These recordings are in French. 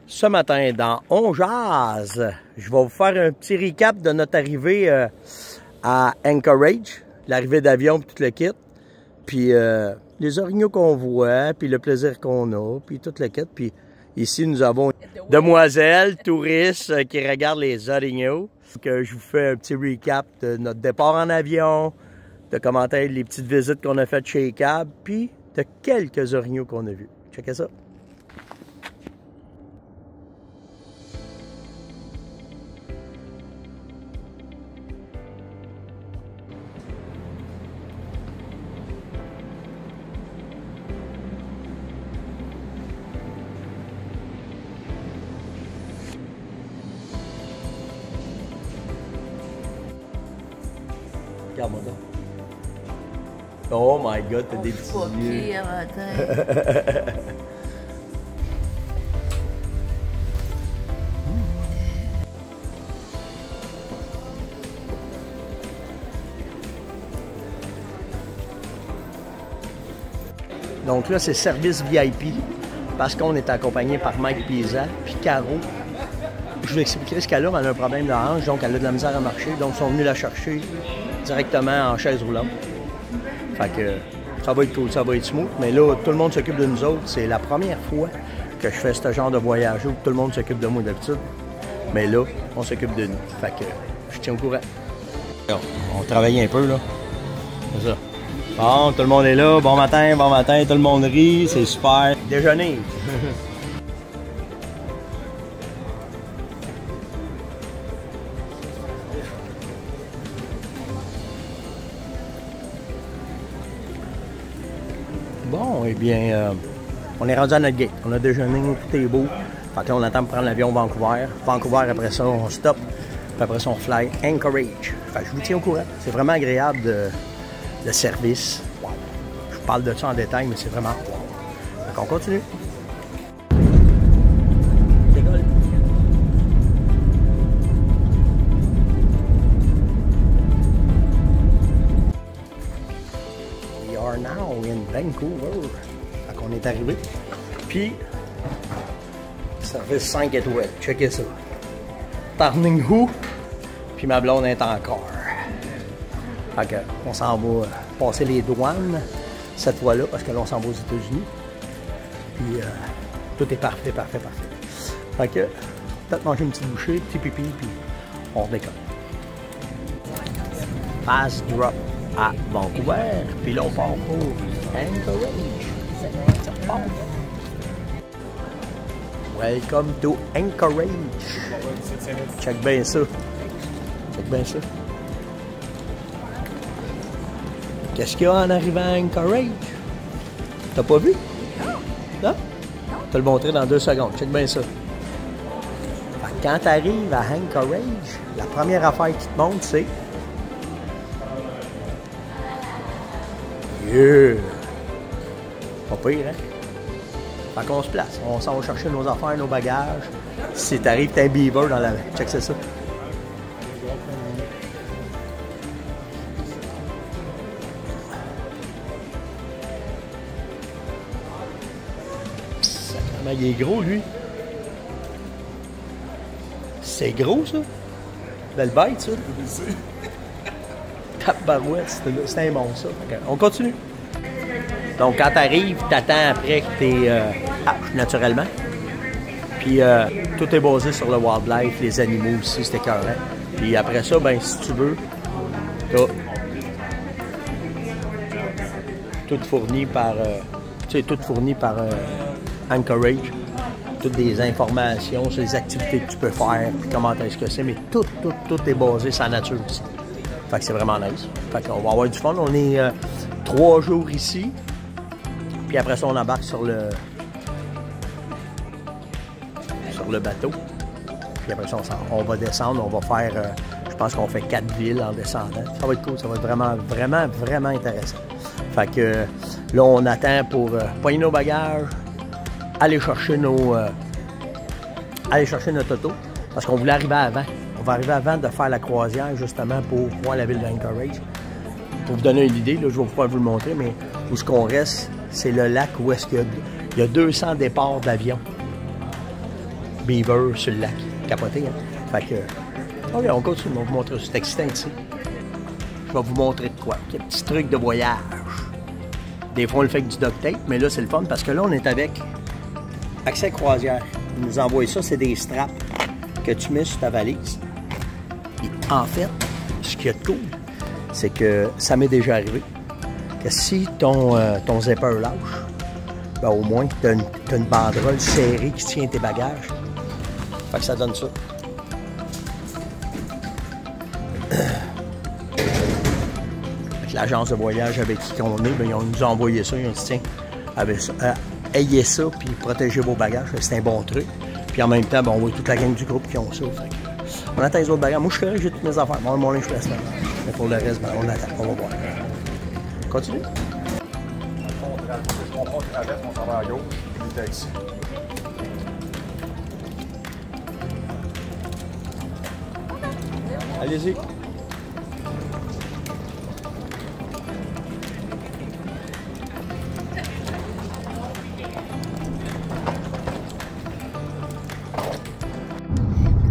Ce matin, dans On Jase, je vais vous faire un petit recap de notre arrivée à Anchorage, l'arrivée d'avion et tout le kit, puis les orignaux qu'on voit, puis le plaisir qu'on a, puis tout le kit. Puis ici, nous avons une demoiselle touriste qui regarde les orignaux. Donc, je vous fais un petit recap de notre départ en avion, de commenter les petites visites qu'on a faites chez Cab, puis de quelques orignaux qu'on a vus. Checkez ça. Regarde-moi donc. Oh my God, t'as des petits yeux. Donc là, c'est service VIP parce qu'on est accompagné par Mike Pisa puis Caro. Je vous expliquerai ce qu'elle a. Elle a un problème de hanche, donc elle a de la misère à marcher. Donc, ils sont venus la chercher directement en chaise roulante. Fait que ça va être cool, ça va être smooth. Mais là, tout le monde s'occupe de nous autres. C'est la première fois que je fais ce genre de voyage où tout le monde s'occupe de moi d'habitude. Mais là, on s'occupe de nous. Fait que je tiens au courant. On travaille un peu, là. C'est ça. Bon, tout le monde est là. Bon matin, tout le monde rit. C'est super. Déjeuner. Bon, eh bien, on est rendu à notre gate. On a déjeuné, tout est beau. Fait que là, on attend pour prendre l'avion Vancouver. Vancouver, après ça, on stop. Puis après ça, on fly Anchorage. Fait que je vous tiens au courant. C'est vraiment agréable de service. Wow. Je vous parle de ça en détail, mais c'est vraiment wow. Fait qu'on continue. Décolle. We are now in Vancouver. Fait qu'on est arrivé. Puis, service 5 étoiles. Checkez ça. Turning who? Puis ma blonde est encore. Fait que, on s'en va passer les douanes cette fois-là, parce que là, on s'en va aux États-Unis. Puis, tout est parfait. Fait que, peut-être manger une petite bouchée, petit pipi, puis on redécolle. Fast drop à Vancouver, puis là, on part pour Anchorage. Ça part. Welcome to Anchorage. Check bien ça. Qu'est-ce qu'il y a en arrivant à Anchorage? T'as pas vu? Non. Non? Je te le montrer dans 2 secondes. Check bien ça. Fait que quand tu arrives à Anchorage, la première affaire qui te montre, c'est... Yeah! Pas pire, hein? Fait qu'on se place. On s'en va chercher nos affaires, nos bagages. Si t'arrives, t'as un beaver dans la... Check ça. Il est gros, lui. C'est gros, ça. Belle bête, ça. Tabarouette, c'est un monstre, ça. Okay, on continue. Donc, quand t'arrives, t'attends après que t'es naturellement. Puis, tout est basé sur le wildlife, les animaux aussi, c'était écœurant. Puis après ça, ben si tu veux, t'as tout fourni par... Anchorage, toutes des informations sur les activités que tu peux faire, puis comment est-ce que c'est, mais tout est basé sur la nature ici. Fait que c'est vraiment nice. Fait qu'on va avoir du fun. On est 3 jours ici, puis après ça, on embarque sur le bateau. Puis après ça, on va descendre, on va faire, je pense qu'on fait 4 villes en descendant. Ça va être cool, ça va être vraiment intéressant. Fait que là, on attend pour pogner nos bagages, aller chercher notre auto, parce qu'on voulait arriver avant. On va arriver avant de faire la croisière, justement, pour voir la ville d'Anchorage. Pour vous donner une idée, là, je vais pas vous le montrer, mais où ce qu'on reste, c'est le lac où est-ce qu'il y a 200 départs d'avions. beaver sur le lac. Capoté, hein? Fait que, ok, on continue, on va vous montrer. C'est excitant ici. Je vais vous montrer de quoi. Des petits trucs de voyage. Des fois, on le fait avec du duct tape, mais là, c'est le fun parce que là, on est avec Accès Croisière. Ils nous envoient ça, c'est des straps que tu mets sur ta valise. Et en fait, ce qu'il y a de cool, c'est que ça m'est déjà arrivé que si ton zipper lâche, ben au moins, tu as une banderole serrée qui tient tes bagages. Fait que ça donne ça. Avec l'agence de voyage avec qui on est, ben, ils nous ont envoyé ça. Ils ont dit, tiens, ayez ça, puis protégez vos bagages. C'est un bon truc. Puis en même temps, ben, on voit toute la gang du groupe qui ont ça. Fait que, on attend les autres bagages. Moi, je suis correct, j'ai toutes mes affaires. Bon, mon linge, je laisse là. Mais pour le reste, ben, on attend. On va voir. Continue. On prend le traverse, on s'en va à gauche, puis le taxi. Allez-y.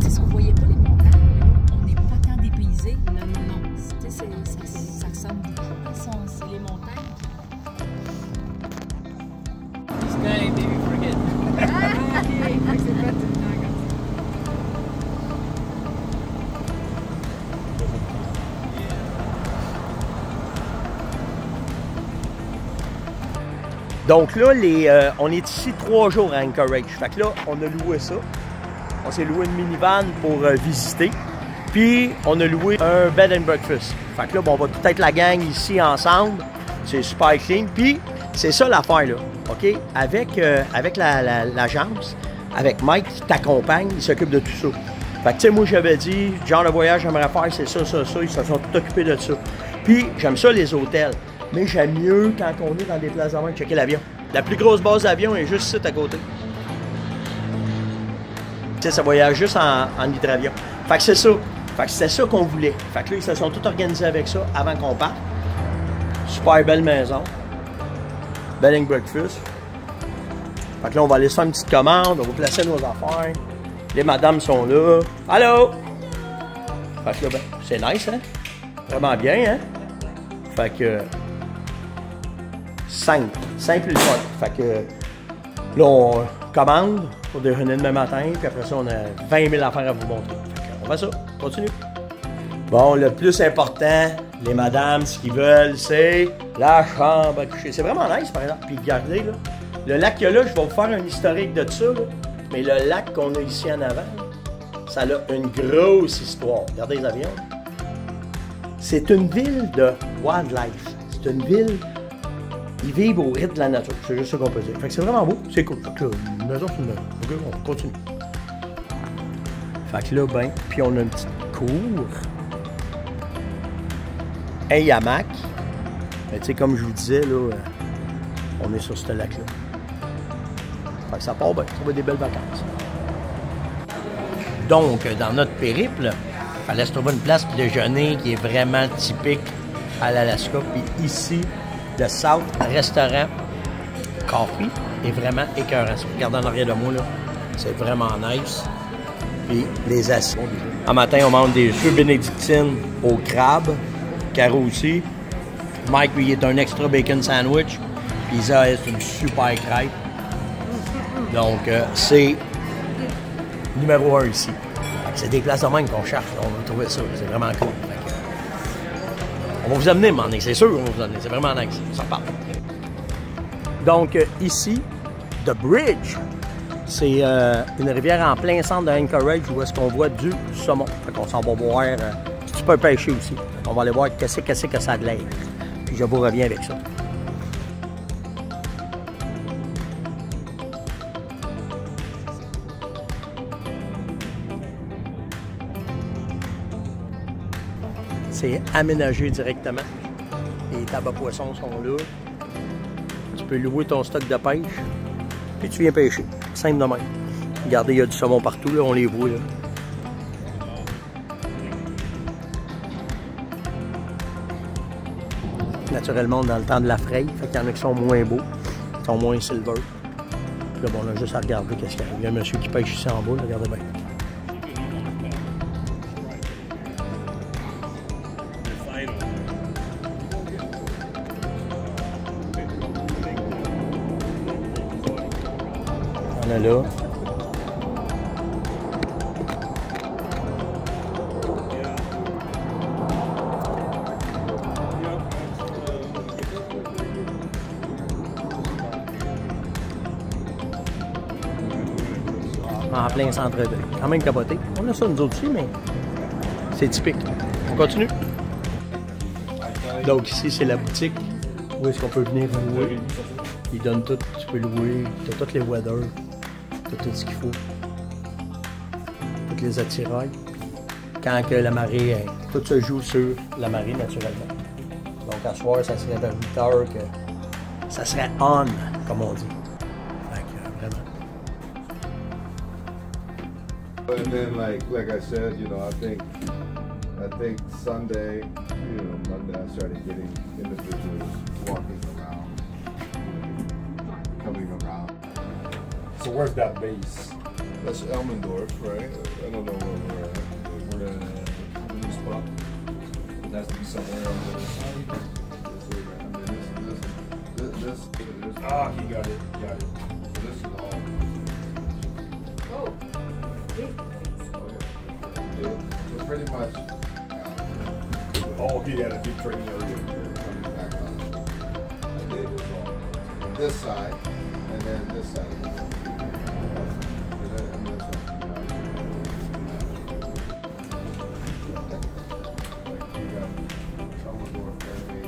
Est-ce qu'on voyait pas les montagnes, là? On n'est pas tant dépaysé. Non, non, non. Ça ressemble beaucoup. C'est les montagnes. Sky, baby, forget. Ah, ok. C'est pas tout le temps comme ça. Donc là, on est ici 3 jours à Anchorage. Fait que là, on a loué ça. On s'est loué une minivan pour visiter. Puis, on a loué un bed and breakfast. Fait que là, bon, on va tout être la gang ici ensemble. C'est super clean. Puis, c'est ça l'affaire, là. OK? Avec l'agence, avec Mike qui t'accompagne, il s'occupe de tout ça. Fait que, tu sais, moi, j'avais dit, genre de voyage, j'aimerais faire, c'est ça, ça, ça. Ils se sont tout occupés de ça. Puis, j'aime ça, les hôtels. Mais j'aime mieux quand on est dans des places de checker l'avion. La plus grosse base d'avion est juste ici à côté. Tu sais, ça voyage juste en hydravion. Fait que c'est ça. Fait que c'était ça qu'on voulait. Fait que là, ils se sont tous organisés avec ça avant qu'on parte. Super belle maison. Bed and breakfast. Fait que là, on va aller faire une petite commande. On va placer nos affaires. Les madames sont là. Allô? Fait que là, ben, c'est nice, hein? Vraiment bien, hein? Fait que... simple et le fun. Fait que là, on commande pour déjeuner demain matin, puis après ça, on a 20 000 affaires à vous montrer. Fait que on fait ça, continue. Bon, le plus important, les madames, ce qu'ils veulent, c'est la chambre à coucher. C'est vraiment nice, par exemple. Puis regardez, là, le lac qu'il y a là, je vais vous faire un historique de ça, là. Mais le lac qu'on a ici en avant, ça a une grosse histoire. Regardez les avions. C'est une ville de wildlife. C'est une ville... Ils vivent au rythme de la nature. C'est juste ça qu'on peut dire. Fait que c'est vraiment beau. C'est cool. Fait que là, une maison, c'est une maison. OK, on continue. Fait que là, ben, puis on a une petite cour. Un hamac. Mais tu sais, comme je vous disais, là, on est sur ce lac-là. Fait que ça part bien. Ça va être des belles vacances. Donc, dans notre périple, il fallait se trouver une place pour déjeuner qui est vraiment typique à l'Alaska. Puis ici, le South Restaurant Coffee est vraiment écœurant. Si vous regardez en arrière de moi, là, c'est vraiment nice. Puis les assiettes. En matin, on mange des œufs bénédictines au crabe. Caro aussi. Mike, lui, il est un extra bacon sandwich. Puis Isa, c'est une super crêpe. Donc, c'est numéro 1 ici. C'est des places de même qu'on cherche. On va trouver ça. C'est vraiment cool. On va vous amener, mais c'est sûr qu'on va vous amener. C'est vraiment nice. Ça part. Donc, ici, The Bridge, c'est une rivière en plein centre de Anchorage où est-ce qu'on voit du saumon. Fait qu'on s'en va voir. Tu peux pêcher aussi. On va aller voir qu'est-ce que ça a de l'air. Puis je vous reviens avec ça. C'est aménagé directement. Les tables à poissons sont là. Tu peux louer ton stock de pêche. Puis tu viens pêcher. Simple de même. Regardez, il y a du saumon partout, là, on les voit. Là. Naturellement, dans le temps de la fraie, fait qu'il y en a qui sont moins beaux, qui sont moins silver. là, bon, on a juste à regarder qu'est-ce qu'il y a. Il y a un monsieur qui pêche ici en bas, là, regardez bien. On est là. En plein centre-ville. Quand même capoté. On a ça nous autres aussi, mais c'est typique. On continue. Donc ici, c'est la boutique. Où est-ce qu'on peut venir louer? Ils donnent tout. Tu peux louer. Tu as toutes les weather. Tu as tout ce qu'il faut. Toutes les attirails. Quand que la marée, tout se joue sur la marée naturellement. Donc à soir, ça serait vers 8 heures que ça serait on, comme on dit. Fait que, vraiment. And then, like I said, you know, I think Sunday, you know, Monday, I started getting individuals walking around, coming around. So where's that base? That's Elmendorf, right? I don't know where we're at. We're in a new spot. It has to be somewhere on the other side. Ah, he got it. Got it. This is all. Oh. So pretty much. Oh, he had a big training area. Coming back on. I did was on this side, and then this side.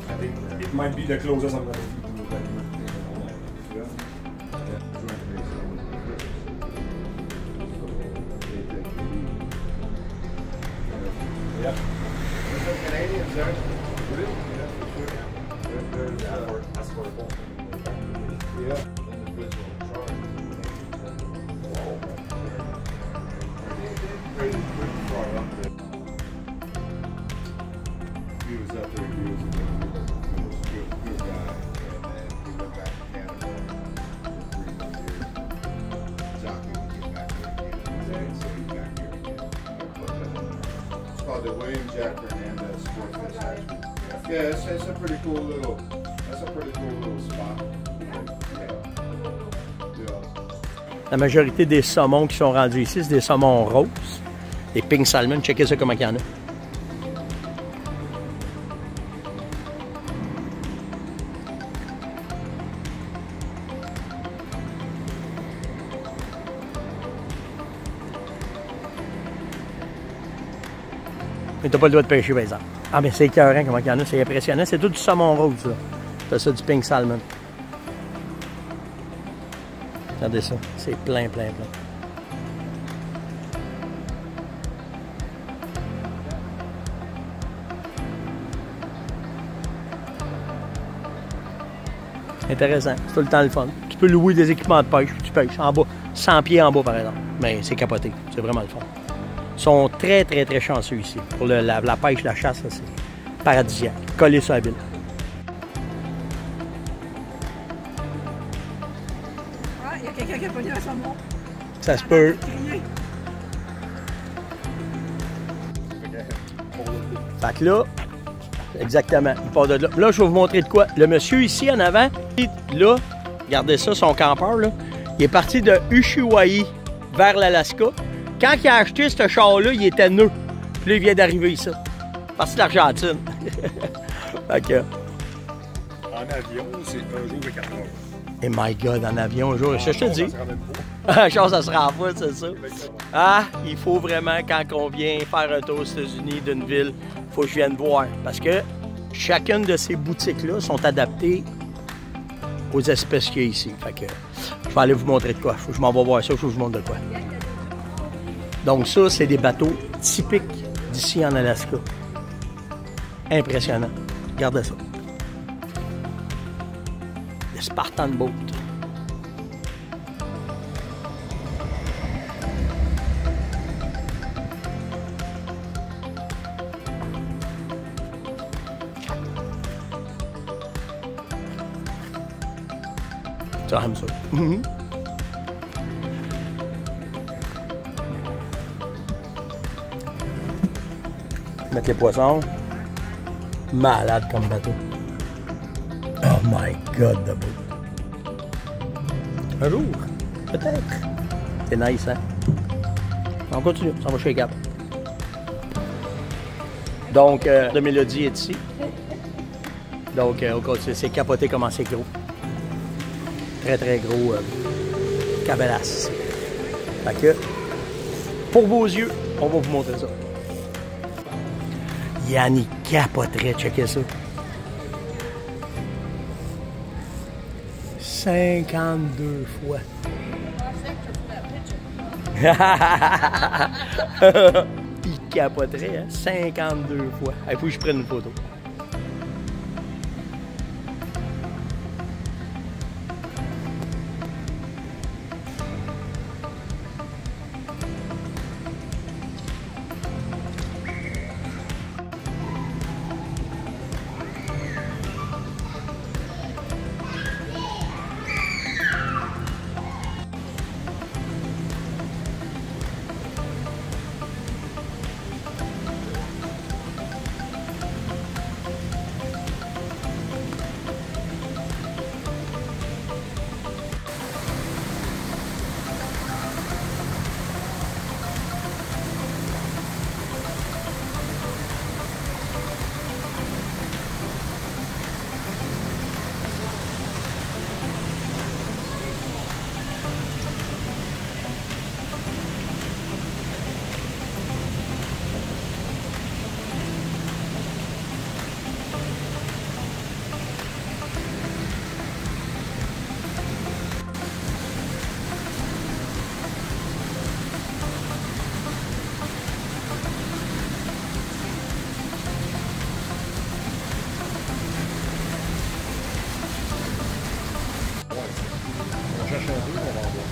I think it might be the closest I'm going to do. Yeah. Canadians there. That's for Yeah. Individual charge. Pretty far up there. He was up there years ago. He was a good guy. And then he went back to Canada for 3 more years. Jockey would get back there again. So he's back here again. It's called the William Jack Hernandez Sportfish Hatchery. Yeah, it's a pretty cool little, that's a pretty cool little spot. La majorité des saumons qui sont rendus ici, c'est des saumons roses. Des pink salmon. Checkez ça comment il y en a. Mais t'as pas le droit de pêcher, par exemple. Ah, mais c'est écœurant comment il y en a. C'est impressionnant. C'est tout du saumon rose, là. C'est ça, du pink salmon. Regardez ça. C'est plein, plein, plein. Intéressant. C'est tout le temps le fun. Tu peux louer des équipements de pêche, tu pêches en bas. 100 pieds en bas, par exemple. Mais c'est capoté. C'est vraiment le fun. Ils sont très, très, très chanceux ici. Pour la pêche, la chasse, c'est paradisiaque. Coller sur la ville. Ah, il y a quelqu'un qui a pogné un saumon. Ça se peut. Fait que là, exactement, il part de là. Là, je vais vous montrer de quoi. Le monsieur ici, en avant, là, regardez ça, son campeur, là, il est parti de Ushuaï vers l'Alaska. Quand il a acheté ce char-là, il était neuf. Puis là, il vient d'arriver ici. Parti d'Argentine. Fait que... En avion, c'est un jour et 4 heures. Et my God, en avion, un jour, je te dis. La chose, ça se rend pas, c'est ça. Ah, il faut vraiment, quand on vient faire un tour aux États-Unis d'une ville, il faut que je vienne voir. Parce que chacune de ces boutiques-là sont adaptées aux espèces qu'il y a ici. Fait que je vais aller vous montrer de quoi. Faut que je m'en vais voir ça, il faut que je vous montre de quoi. Donc ça, c'est des bateaux typiques d'ici en Alaska. Impressionnant. Regardez ça. Le Spartan Boat. Tu aimes ça. mettre les poissons. Malade comme bateau. Oh my God, de beau. Un jour, peut-être. C'est nice, hein? On continue, ça va chez les Cap. Donc, la Mélodie est ici. Donc, on continue. C'est capoté comment c'est gros. Très, très gros cabelasse. Fait que, pour vos yeux, on va vous montrer ça. Yann, il capoterait, checker ça. 52 fois. Il capoterait, hein? 52 fois. Il faut que je prenne une photo. On cherche un peu, on va en voir.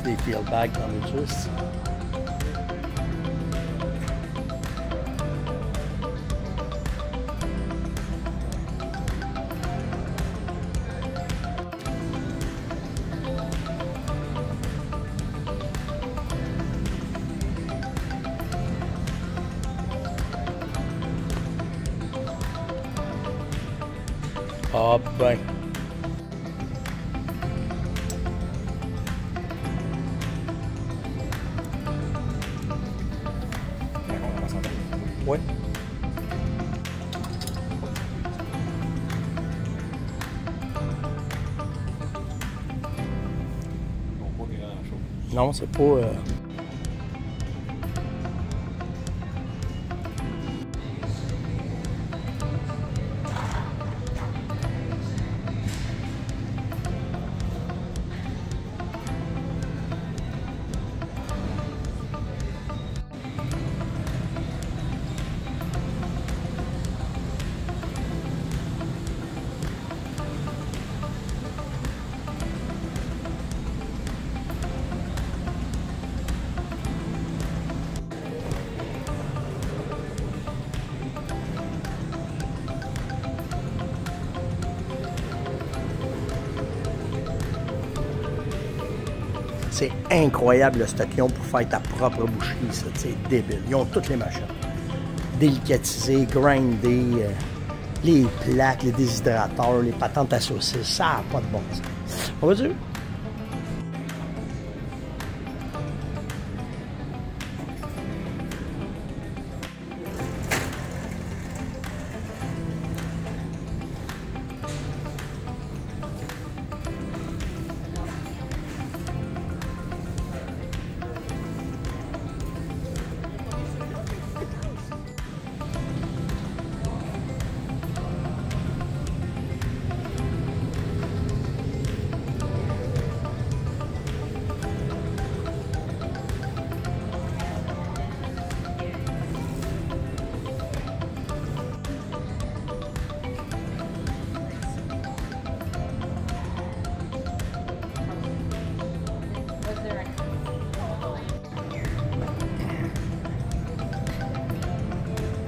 Des field bags dans les juice. Ah ben. D'accord, on va s'entendre. Oui. Bon, pas grand-chose. Non, c'est pas... C'est incroyable le stock qu'ils ont pour faire ta propre boucherie, ça. C'est débile. Ils ont toutes les machines. Délicatisés, grindés, les plaques, les déshydrateurs, les patentes à saucisses. Ça n'a pas de bon sens. On va dire?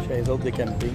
Chez les autres de camping.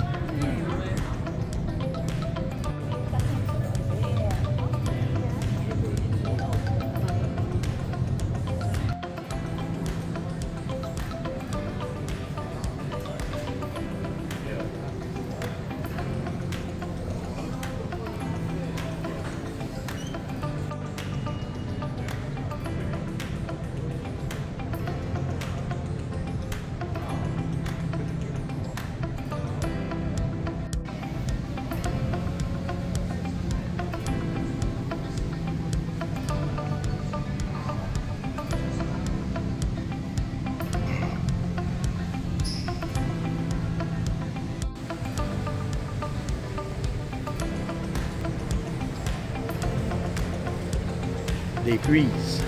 Des prises.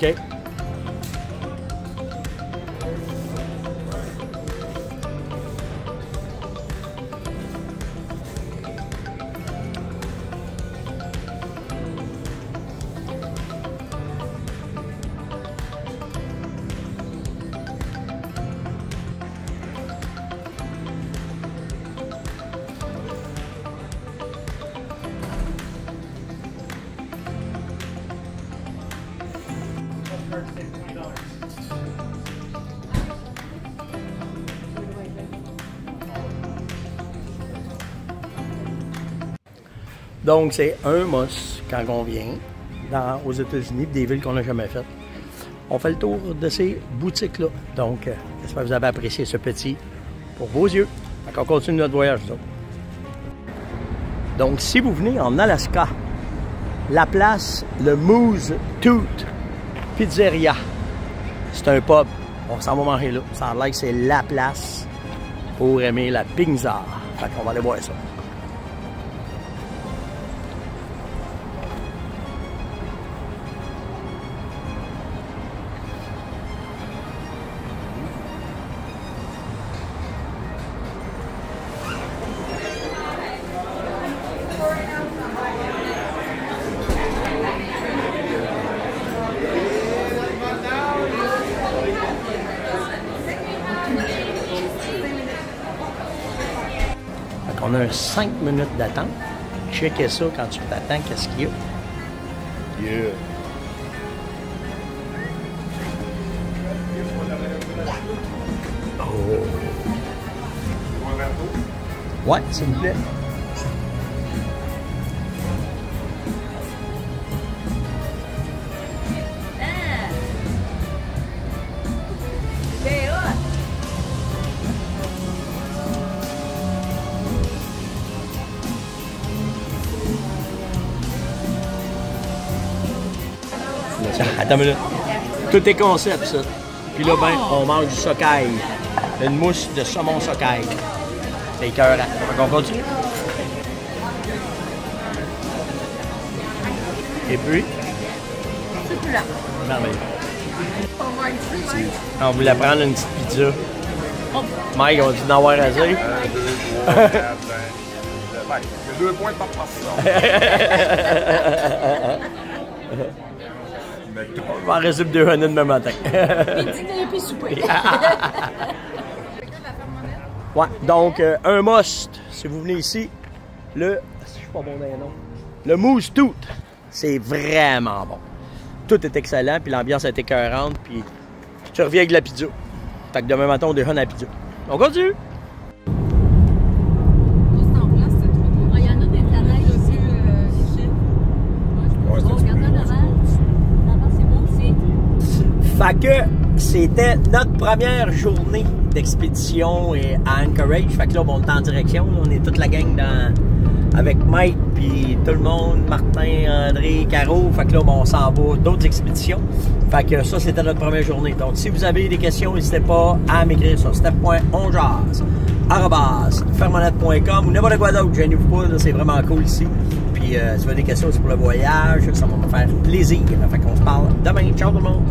OK. Donc, c'est un must quand on vient aux États-Unis, des villes qu'on n'a jamais faites. On fait le tour de ces boutiques-là. Donc, j'espère que vous avez apprécié ce petit pour vos yeux. Donc, on continue notre voyage, nous autres. Donc, si vous venez en Alaska, la place, le Moose Tooth Pizzeria, c'est un pub. On s'en va manger là. Ça a l'air que c'est la place pour aimer la pizza. Fait qu'on va aller voir ça. On a 5 minutes d'attente. Checkez ça quand tu t'attends, qu'est-ce qu'il y a. Yeah. Oh. Ouais, s'il vous plaît. Attends une minute. Tout est concept, ça. Puis là, ben, on mange du socaille. Une mousse de saumon socaille. C'est écœurant. On continue. Et puis? C'est plus là. Merveilleux. On voulait prendre une petite pizza. Mike, on dit d'en avoir à dire. 2, 2 points par portion. On va en résumer 2 années demain matin. Midi, puis souper. Ouais, donc un must, si vous venez ici, le, je suis pas bon dans les noms, le Moose Tooth, c'est vraiment bon. Tout est excellent, puis l'ambiance est écœurante, puis tu reviens avec de la pizza. Fait que demain matin, on déjeune à la pizza. On continue! Il y en a des planètes aussi ici. Ouais, Fait que c'était notre première journée d'expédition à Anchorage. Fait que là, on est en direction. On est toute la gang avec Mike, puis tout le monde, Martin, André, Caro. Fait que là, on s'en va d'autres expéditions. Fait que ça, c'était notre première journée. Donc, si vous avez des questions, n'hésitez pas à m'écrire sur step.onjazz@fermanette.com ou n'importe quoi d'autre. Gênez-vous pas, c'est vraiment cool ici. Puis, si vous avez des questions, c'est pour le voyage. Ça va me faire plaisir. Fait qu'on se parle demain. Ciao tout le monde!